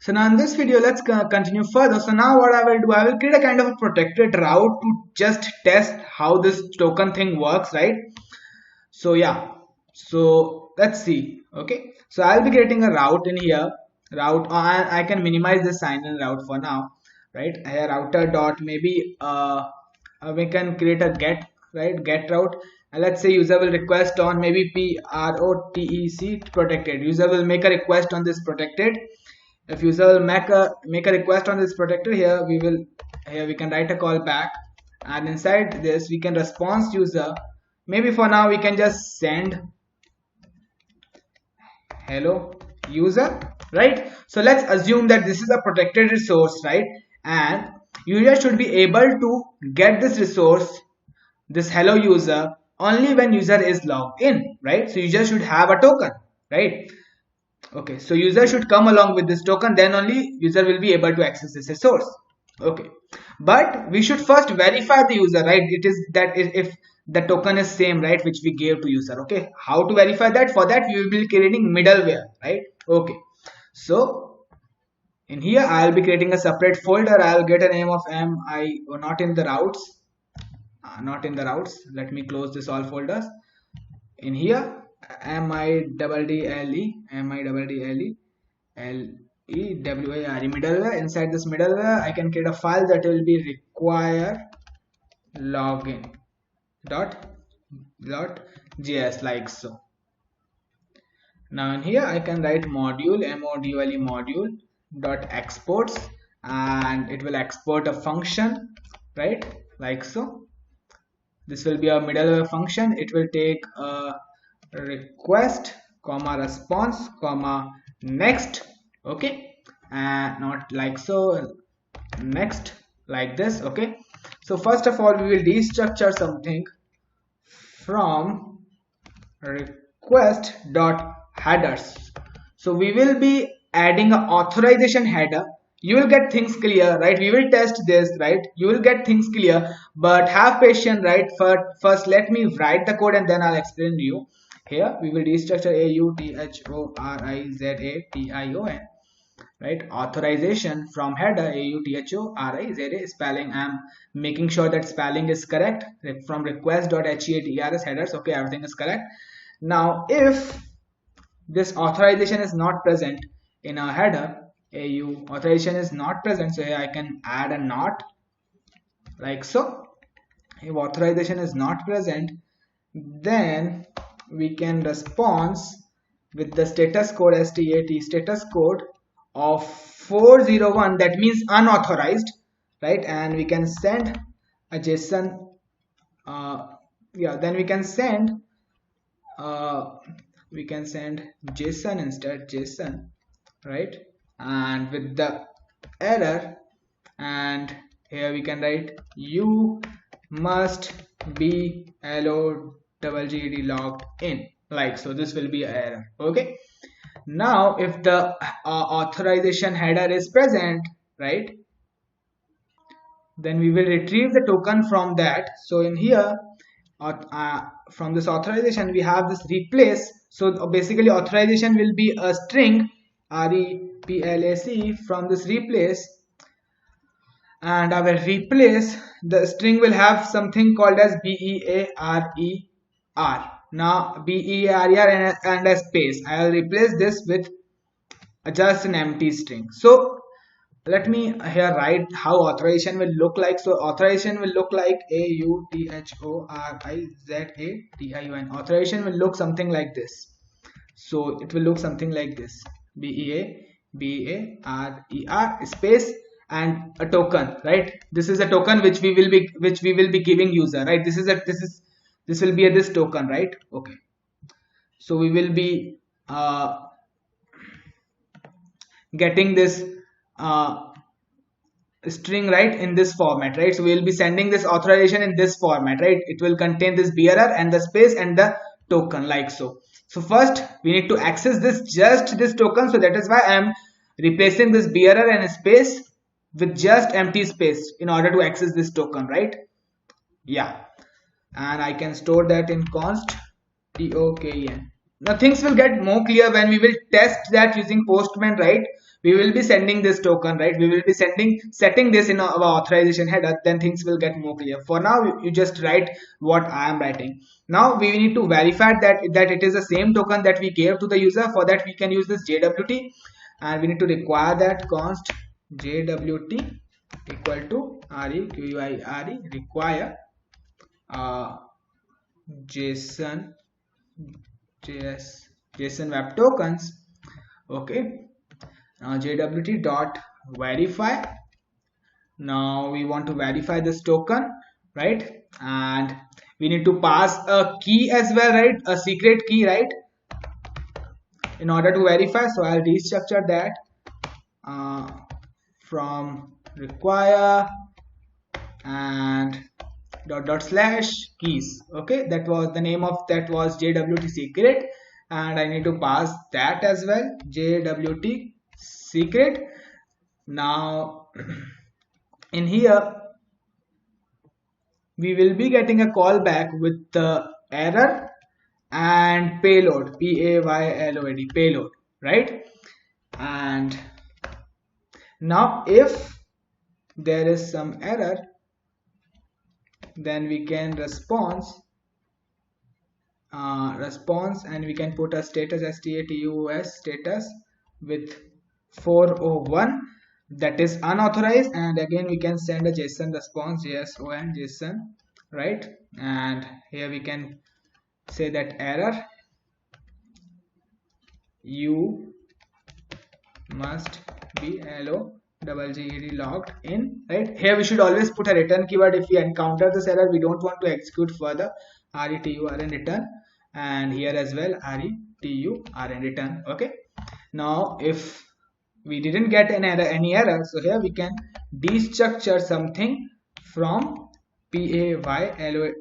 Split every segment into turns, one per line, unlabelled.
So now in this video, let's continue further. So now what I will do, I will create a kind of a protected route to just test how this token thing works, right? So yeah, so let's see. Okay, so I'll be creating a route in here. I can minimize the sign in route for now, right? Here router dot maybe we can create a get, right, get route, and let's say user will request on maybe protec protected. User will make a request on this protected. If user will make a request on this protected, here we can write a call back, and inside this we can response user. Maybe for now we can just send hello user, right? So let's assume that this is a protected resource, right? And user should be able to get this resource, this hello user, only when user is logged in, right? So user should have a token, right? Okay, so user should come along with this token, then only user will be able to access this resource. Okay, but we should first verify the user, right? It is that if the token is same, right, which we gave to user. Okay, how to verify that? For that we will be creating middleware, right? Okay, so in here I'll be creating a separate folder. I'll get a name of mi, not in the routes, not in the routes. Let me close this all folders. In here middleware, middleware. Inside this middleware I can create a file that will be require login dot.js, like so. Now in here I can write module module dot exports, and it will export a function, right, like so. This will be a middleware function. It will take a request comma response comma next. Okay, and not like so, next, like this. Okay, so first of all we will destructure something from request dot headers. So we will be adding an authorization header. You will get things clear, right? We will test this, right? You will get things clear, but have patience, right? First let me write the code and then I'll explain to you. Here we will destructure authorization, right? Authorization from header authorization spelling. I'm making sure that spelling is correct from request.headers headers. Okay, everything is correct. Now if this authorization is not present in our header, authorization is not present, so here I can add a not, like so. If authorization is not present, then we can response with the status code status code of 401, that means unauthorized, right? And we can send a JSON, then we can send JSON instead, JSON, right? And with the error, and here we can write you must be LOGGED logged in, like so. This will be an error. Okay, now if the authorization header is present, right, then we will retrieve the token from that. So in here from this authorization we have this replace. So basically authorization will be a string replace from this replace, and I will replace the string will have something called as bearer. Now bearer and a space. I will replace this with just an empty string. So let me here write how authorization will look like. So authorization will look like authorization. Authorization will look something like this. So it will look something like this: bearer space and a token, right? This is a token which we will be giving user, right? This will be this token, right? Okay, so we will be getting this string, right, in this format, right? So we will be sending this authorization in this format, right? It will contain this bearer and the space and the token, like so. So first we need to access just this token, so that is why I am replacing this bearer and space with just empty space in order to access this token, right? Yeah, and I can store that in const token. now things will get more clear when we will test that using Postman, right? We will be sending this token, right? We will be setting this in our authorization header. Then things will get more clear. For now, you just write what I am writing. Now we need to verify that it is the same token that we gave to the user. For that, we can use this JWT, and we need to require that const JWT equal to require uh, JSON JSON web tokens. Okay, now JWT dot verify. Now we want to verify this token, right? And we need to pass a key as well, right? A secret key, right? In order to verify. So I'll restructure that from require and dot slash keys. Okay, that was the name of that was JWT secret, and I need to pass that as well, JWT secret. Now in here we will be getting a callback with the error and payload, PAYLOAD, payload, right? And now if there is some error, then we can response and we can put a status status status with 401, that is unauthorized, and again we can send a JSON response, JSON JSON, right? And here we can say that error, you must be logged in, right? Here we should always put a return keyword. If we encounter this error, we don't want to execute further, return return, and here as well return return. Okay, now if we didn't get any error, so here we can destructure something from PAYLOAD,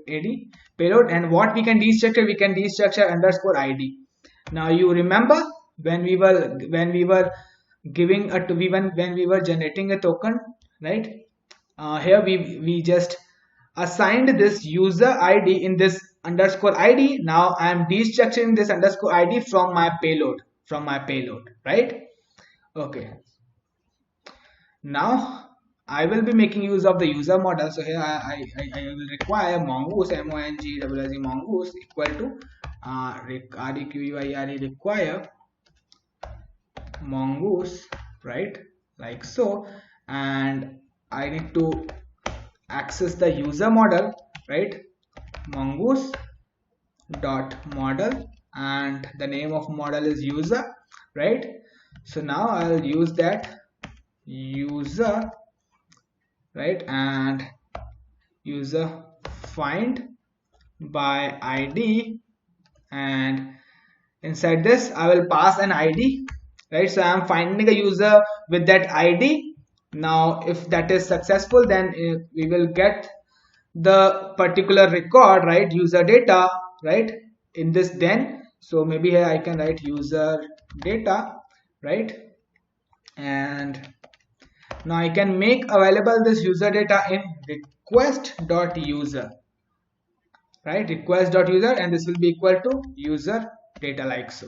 payload. And what we can destructure, we can destructure underscore ID. Now you remember when we were giving a when we were generating a token, right? Here we just assigned this user ID in this underscore ID. Now I am destructuring this underscore ID from my payload, right? Okay, now I will be making use of the user model. So here I will require mongoose, mongoose equal to require mongoose, right? Like so, and I need to access the user model, right? Mongoose dot model, and the name of model is user, right? So now I'll use that user, right? And user find by ID, and inside this I will pass an ID, right? So I am finding a user with that ID. Now if that is successful, then we will get the particular record, right? User data, right? In this then, so maybe here I can write user data, right? And now I can make available this user data in request.user, right? Request.user, and this will be equal to user data, like so.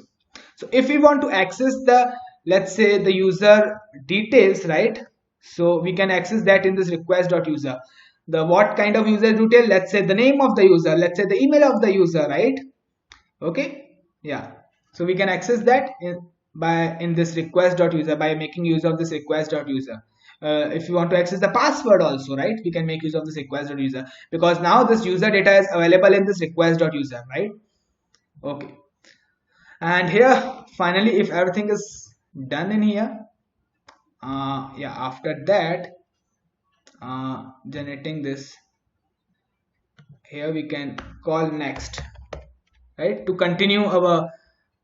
So if we want to access the, let's say, the user details, right? So we can access that in this request.user. The what kind of user detail? Let's say the name of the user, let's say the email of the user, right? Okay, yeah. So we can access that in this request.user by making use of this request.user. If you want to access the password also, right, we can make use of this request.user, because now this user data is available in this request.user, right? Okay, and here finally, if everything is done in here, yeah, after that generating this, here we can call next, right, to continue our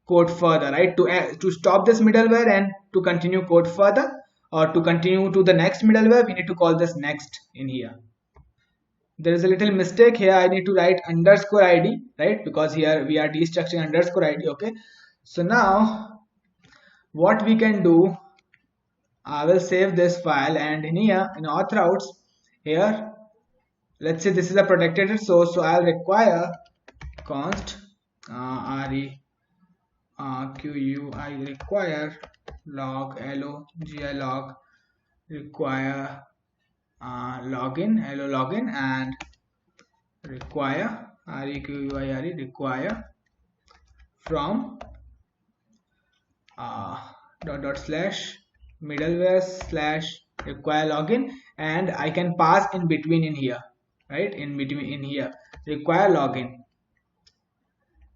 code further, right? To stop this middleware and to continue code further, or to continue to the next middleware, we need to call this next in here. There is a little mistake here. I need to write underscore ID, right? Because here we are destructuring underscore ID. Okay, so now what we can do, I will save this file, and in here in auth routes, here let's say this is a protected source, so I'll require const QUI require log log require login hello login and require require from dot slash middleware slash require login, and I can pass in between in here, right? In between in here require login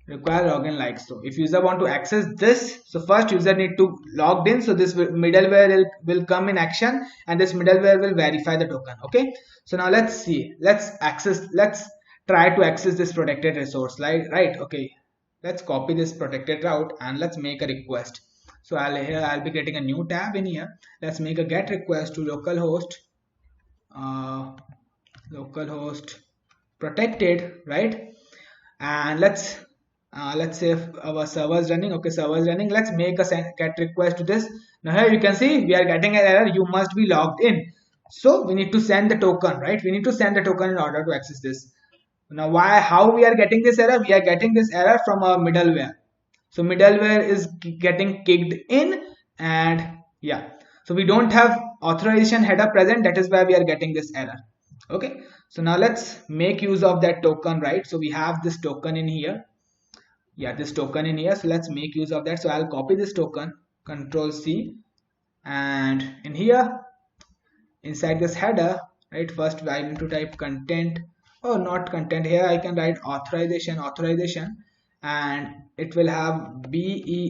like so. If user want to access this, so first user need to logged in, so this middleware will come in action and this middleware will verify the token. Okay, so now let's see, let's try to access this protected resource, like right. Okay, let's copy this protected route and let's make a request. So I'll be creating a new tab in here. Let's make a get request to localhost protected, right? And let's say if our server is running. Okay, server is running. Let's make a get request to this. Now here you can see we are getting an error, you must be logged in. So we need to send the token, right? We need to send the token in order to access this. Now how we are getting this error? We are getting this error from our middleware. So middleware is getting kicked in, and yeah, so we don't have authorization header present, that is why we are getting this error. Okay, so now let's make use of that token, right? So we have this token in here. Yeah, this token in here, so let's make use of that. So I'll copy this token, Control C, and in here inside this header, right, first I need to type content, not content, here I can write authorization, and it will have bearer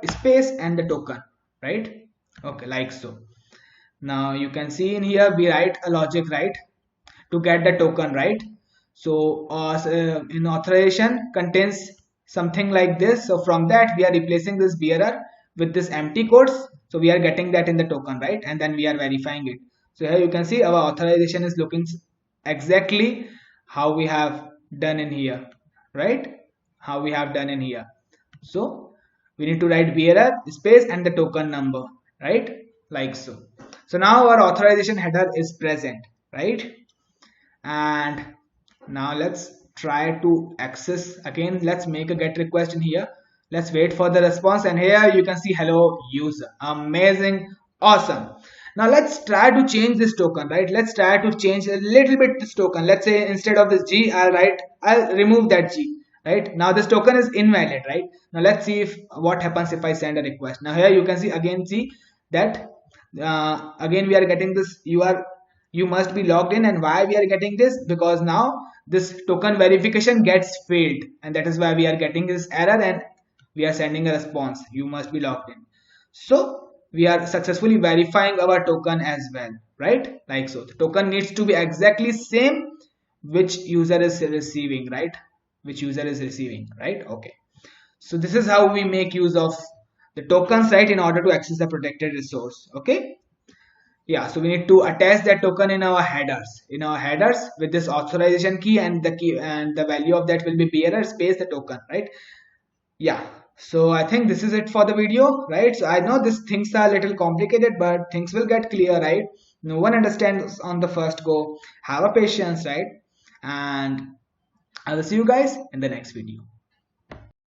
space and the token, right? Okay, like so. Now you can see in here we write a logic, right, to get the token, right? So in authorization contains something like this, so from that we are replacing this bearer with this empty quotes, so we are getting that in the token, right? And then we are verifying it. So here you can see our authorization is looking exactly how we have done in here, right? How we have done in here. So we need to write bearer space and the token number, right? Like so. So now our authorization header is present, right? And now let's try to access again. Let's make a get request in here. Let's wait for the response, and here you can see hello user. Amazing, awesome. Now let's try to change this token, right? Let's try to change a little bit this token. Let's say instead of this G, I'll remove that G, right? Now this token is invalid, right? Now let's see if what happens if I send a request. Now here you can see again, see that again we are getting this you must be logged in. And why we are getting this? Because now this token verification gets failed, and that is why we are getting this error and we are sending a response, you must be logged in. So we are successfully verifying our token as well, right? Like so. The token needs to be exactly same which user is receiving, right? Which user is receiving, right? Okay. So this is how we make use of the tokens, right, in order to access the protected resource. Okay. Yeah, so we need to attach that token in our headers. With this authorization key, and the value of that will be bearer space the token, right? Yeah, so I think this is it for the video, right? So I know these things are a little complicated, but things will get clear, right? No one understands on the first go. Have a patience, right? And I will see you guys in the next video.